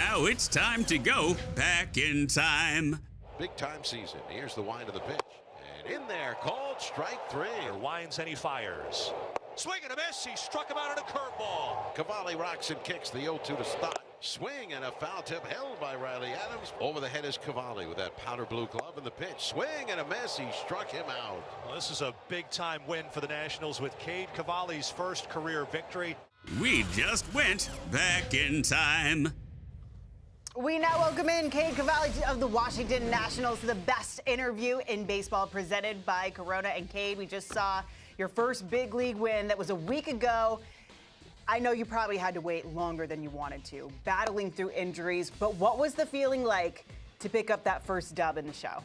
Now it's time to go back in time. Big time season. Here's the wind of the pitch. And in there, called strike three. Winds and he fires. Swing and a miss. He struck him out on a curveball. Cavalli rocks and kicks the 0-2 to start. Swing and a foul tip held by Riley Adams. Over the head is Cavalli with that powder blue glove in the pitch. Swing and a miss. He struck him out. Well, this is a big time win for the Nationals with Cade Cavalli's first career victory. We just went back in time. We now welcome in Cade Cavalli of the Washington Nationals, the best interview in baseball presented by Corona. And Cade, we just saw your first big league win. That was a week ago. I know you probably had to wait longer than you wanted to, battling through injuries, but what was the feeling like to pick up that first dub in the show?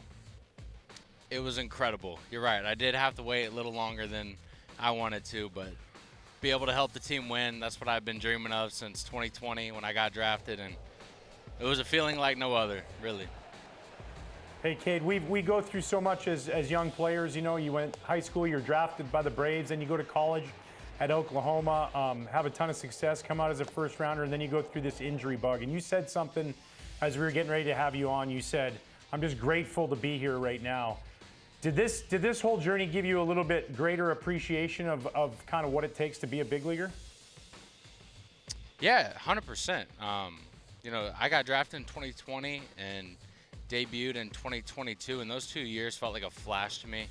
It was incredible. You're right. I did have to wait a little longer than I wanted to, but be able to help the team win, that's what I've been dreaming of since 2020 when I got drafted, and it was a feeling like no other, really. Hey, Cade, we go through so much as young players. You know, you went high school, you're drafted by the Braves, then you go to college at Oklahoma, have a ton of success, come out as a first rounder, and then you go through this injury bug. And you said something as we were getting ready to have you on. You said, I'm just grateful to be here right now. Did this whole journey give you a little bit greater appreciation of kind of what it takes to be a big leaguer? Yeah, 100%. You know, I got drafted in 2020 and debuted in 2022, and those 2 years felt like a flash to me.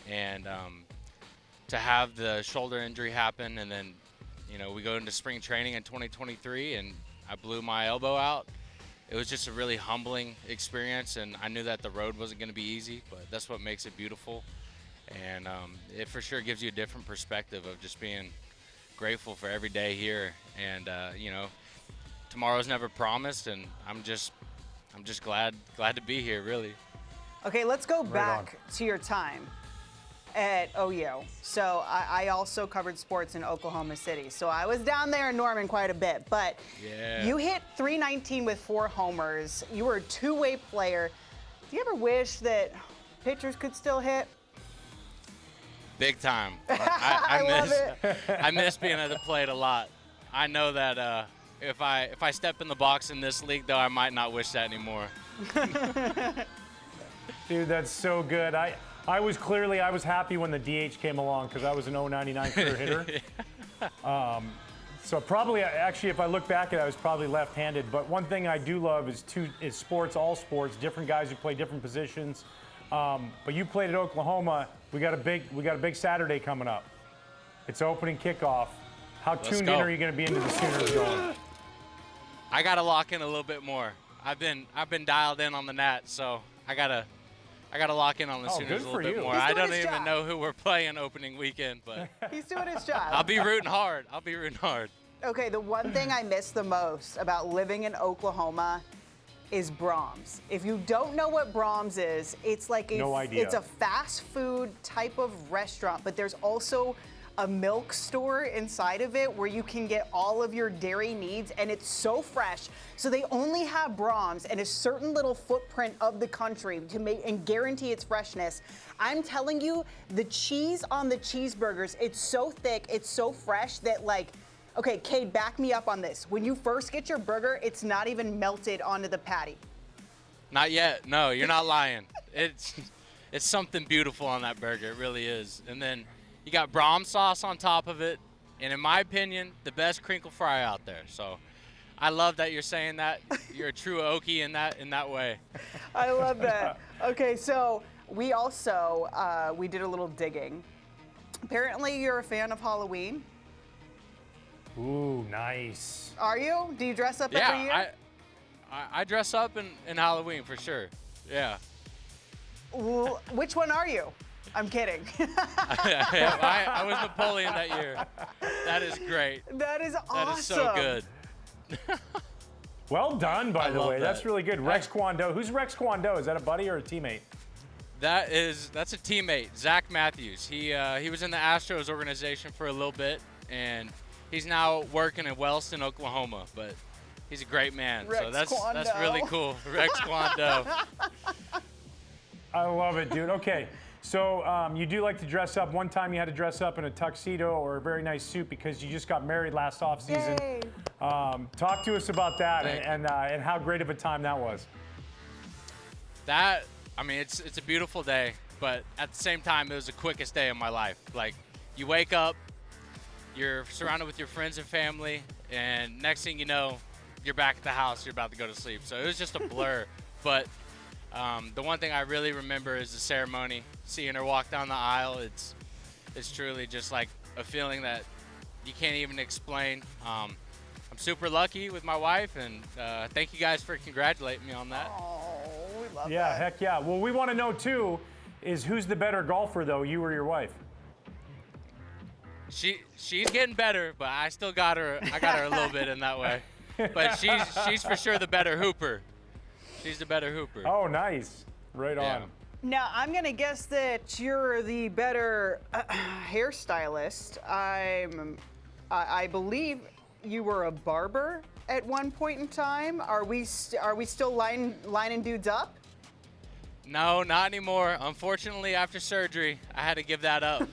And to have the shoulder injury happen, and then, you know, we go into spring training in 2023, and I blew my elbow out. It was just a really humbling experience, and I knew that the road wasn't going to be easy, but that's what makes it beautiful. And it for sure gives you a different perspective of just being grateful for every day here. And, you know, tomorrow's never promised, and I'm just glad to be here, really. Okay, let's go back to your time at OU. So I also covered sports in Oklahoma City. So I was down there in Norman quite a bit, but Yeah. You hit .319 with 4 homers. You were a two-way player. Do you ever wish that pitchers could still hit? Big time. I miss being at the plate a lot. I know that if I step in the box in this league, though, I might not wish that anymore. Dude, that's so good. I was happy when the DH came along because I was an 0.99 career hitter. So probably, actually, if I look back at it, I was probably left-handed. But one thing I do love is sports, all sports, different guys who play different positions. But you played at Oklahoma. We got a big Saturday coming up. It's opening kickoff. How tuned in are you going to be into the Sooners going? I got to lock in a little bit more. I've been dialed in on the Nats, so I gotta lock in on the Sooners a little bit more. I don't even know who we're playing opening weekend, but He's doing his job. I'll be rooting hard. Okay, the one thing I miss the most about living in Oklahoma is Brahms. If you don't know what Brahms is, it's like No idea. It's a fast food type of restaurant, but there's also a milk store inside of it where you can get all of your dairy needs, and it's so fresh. So they only have Brahms in a certain little footprint of the country to make and guarantee its freshness. I'm telling you, the cheese on the cheeseburgers, it's so thick, it's so fresh that, like, okay, Cade, back me up on this. When you first get your burger, it's not even melted onto the patty. Not yet. No, you're not lying. It's something beautiful on that burger. It really is. And then you got Brahms sauce on top of it, and in my opinion, the best crinkle fry out there. So I love that you're saying that. You're a true Okie in that way. I love that. Okay, so we also we did a little digging. Apparently, you're a fan of Halloween. Ooh, nice. Are you? Do you dress up every year? Yeah, I dress up in Halloween for sure. Yeah. Well, which one are you? I'm kidding. I was Napoleon that year. That is great. That is awesome. That is so good. Well done, by the way. that. That's really good. Rex Kwando. Who's Rex Kwando? Is that a buddy or a teammate? That's a teammate, Zach Matthews. He was in the Astros organization for a little bit, and he's now working in Wellston, Oklahoma. But he's a great man. Rex so that's Kwando. really cool. Rex Kwando. I love it, dude. Okay, so you do like to dress up. One time you had to dress up in a tuxedo or a very nice suit because you just got married last offseason. Yay. Talk to us about that Thank you. and how great of a time that was. That, I mean, it's a beautiful day, but at the same time, it was the quickest day of my life. Like, you wake up, you're surrounded with your friends and family, and next thing you know, you're back at the house, you're about to go to sleep. So it was just a blur. But the one thing I really remember is the ceremony, seeing her walk down the aisle. It's truly just like a feeling that you can't even explain. I'm super lucky with my wife, and thank you guys for congratulating me on that. Oh, we love Yeah, that. heck yeah. Well, we want to know too, is who's the better golfer though, you or your wife? She's getting better, but I still got her. I got her a little bit in that way. But she's for sure the better hooper. She's the better hooper. Oh, nice. Right Yeah. on. Now, I'm going to guess that you're the better hairstylist. I believe you were a barber at one point in time. Are we still lining dudes up? No, not anymore. Unfortunately, after surgery, I had to give that up.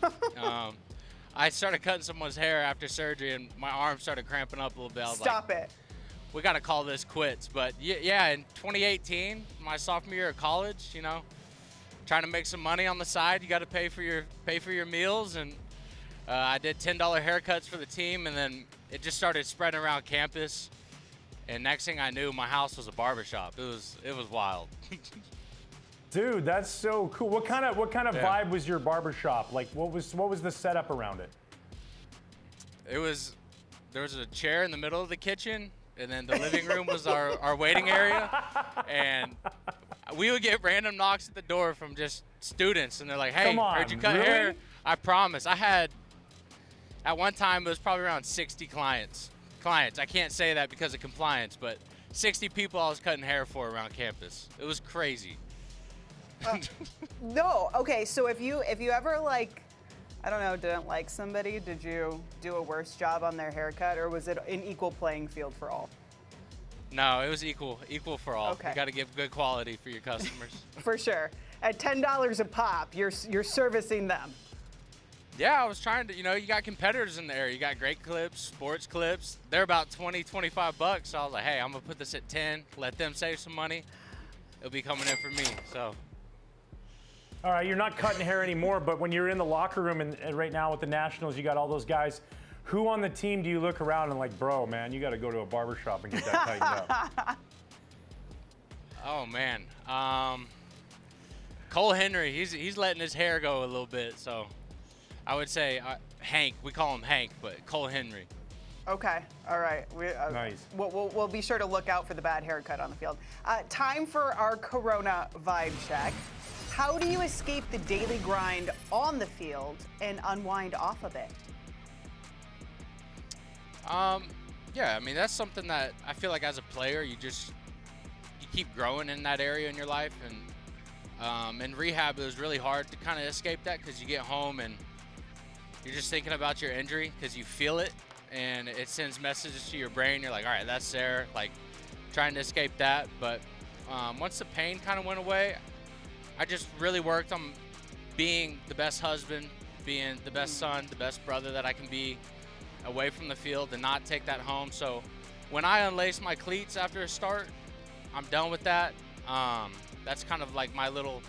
I started cutting someone's hair after surgery, and my arm started cramping up a little bit. I was Stop like, it. we got to call this quits. But yeah, in 2018, my sophomore year of college, you know, trying to make some money on the side, you got to pay for your meals, and I did $10 haircuts for the team, and then it just started spreading around campus. And next thing I knew, my house was a barbershop. It was wild. Dude, that's so cool. What kind of Yeah. vibe was your barber shop? Like, what was the setup around it? There was a chair in the middle of the kitchen, and then the living room was our waiting area. And we would get random knocks at the door from just students, and they're like, "Hey, Come on, heard you cut really? hair?" I promise. I had, at one time, it was probably around 60 clients. I can't say that because of compliance, but 60 people I was cutting hair for around campus. It was crazy. No. Okay. So if you ever like, I don't know, didn't like somebody, did you do a worse job on their haircut, or was it an equal playing field for all? No, it was equal for all. Okay. You got to give good quality for your customers. For sure. At $10 a pop, you're servicing them. Yeah, I was trying to, you know, you got competitors in there. You got great clips, sports clips. They're about 20, 25 bucks. So I was like, hey, I'm going to put this at 10, let them save some money. It'll be coming in for me, so. All right, you're not cutting hair anymore, but when you're in the locker room and right now with the Nationals, you got all those guys. Who on the team do you look around and like, bro, man, you got to go to a barbershop and get that tightened up? Oh, man. Cole Henry, he's letting his hair go a little bit, so I would say Hank. We call him Hank, but Cole Henry. Okay. All right. Nice. We'll be sure to look out for the bad haircut on the field. Time for our Corona vibe check. How do you escape the daily grind on the field and unwind off of it? Yeah, I mean, that's something that I feel like as a player, you keep growing in that area in your life. And in rehab, it was really hard to kind of escape that because you get home and you're just thinking about your injury because you feel it and it sends messages to your brain. You're like, all right, that's there, like trying to escape that. But once the pain kind of went away, I just really worked on being the best husband, being the best son, the best brother that I can be away from the field and not take that home. So when I unlace my cleats after a start, I'm done with that. That's kind of like my little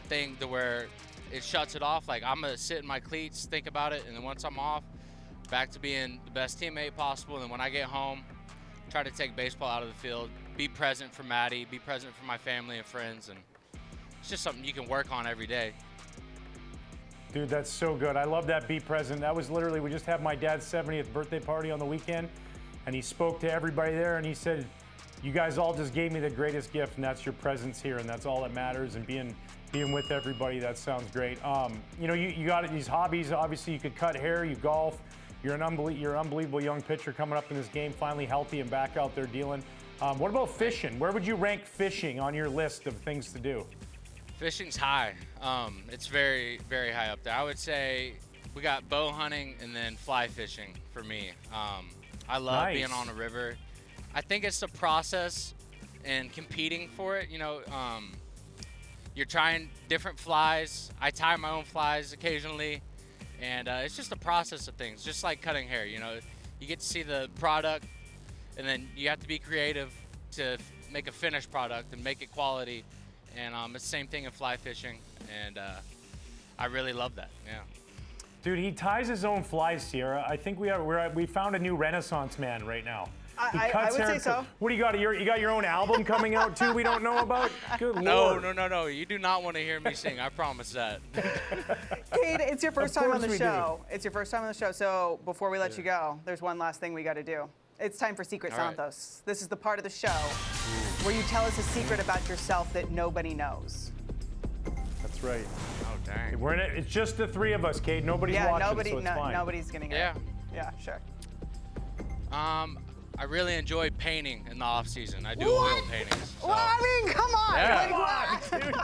thing to where it shuts it off. Like, I'm going to sit in my cleats, think about it, and then once I'm off, back to being the best teammate possible. And then when I get home, try to take baseball out of the field, be present for Maddie, be present for my family and friends. And it's just something you can work on every day. Dude, that's so good. I love that be present. That was literally, we just had my dad's 70th birthday party on the weekend, and he spoke to everybody there, and he said, you guys all just gave me the greatest gift, and that's your presence here, and that's all that matters, and being with everybody. That sounds great. You know, you got these hobbies. Obviously, you could cut hair, you golf. You're an unbelievable young pitcher coming up in this game, finally healthy and back out there dealing. What about fishing? Where would you rank fishing on your list of things to do? Fishing's high. It's very, very high up there. I would say we got bow hunting and then fly fishing for me. I love Nice. being on a river. I think it's the process and competing for it. You know, you're trying different flies. I tie my own flies occasionally, and it's just the process of things, just like cutting hair. You know, you get to see the product and then you have to be creative to make a finished product and make it quality. And it's the same thing in fly fishing, and I really love that. Yeah. Dude, he ties his own flies, Sierra. I think we found a new Renaissance man right now. I would say so. What do you got? You got your own album coming out too? We don't know about. Good Lord. No. You do not want to hear me sing. I promise that. Cade, it's your first time on the show. It's your first time on the show. So before we let you go, there's one last thing we got to do. It's time for Secret Santos. This is the part of the show where you tell us a secret about yourself that nobody knows. That's right. Oh dang. We're in it. It's just the three of us, Cade. Nobody's watching, so it's fine. Nobody's gonna get it. Yeah, sure. I really enjoy painting in the off season. I do oil paintings. So. Well, I mean, come on. Yeah. Dude.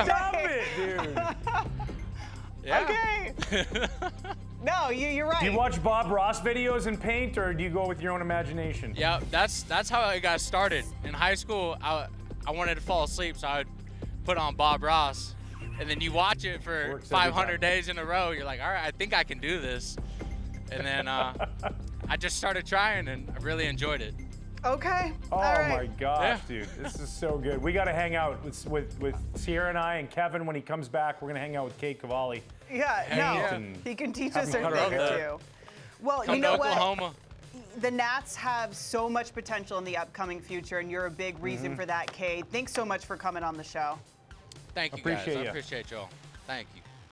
Stop it, dude. Yeah. Okay. No, you're right. Do you watch Bob Ross videos and paint, or do you go with your own imagination? Yeah, that's how I got started. In high school, I wanted to fall asleep, so I would put on Bob Ross, and then you watch it for 500 days in a row. You're like, all right, I think I can do this. And then I just started trying, and I really enjoyed it. Okay. Oh all right. my gosh, dude, this is so good. We got to hang out with Sierra and I and Kevin when he comes back. We're gonna hang out with Cade Cavalli. Yeah, he can teach us certain things too. Well, Come you know to Oklahoma. what? The Nats have so much potential in the upcoming future, and you're a big reason for that, Cade. Thanks so much for coming on the show. Thank you, Appreciate guys. you. I appreciate y'all. Thank you.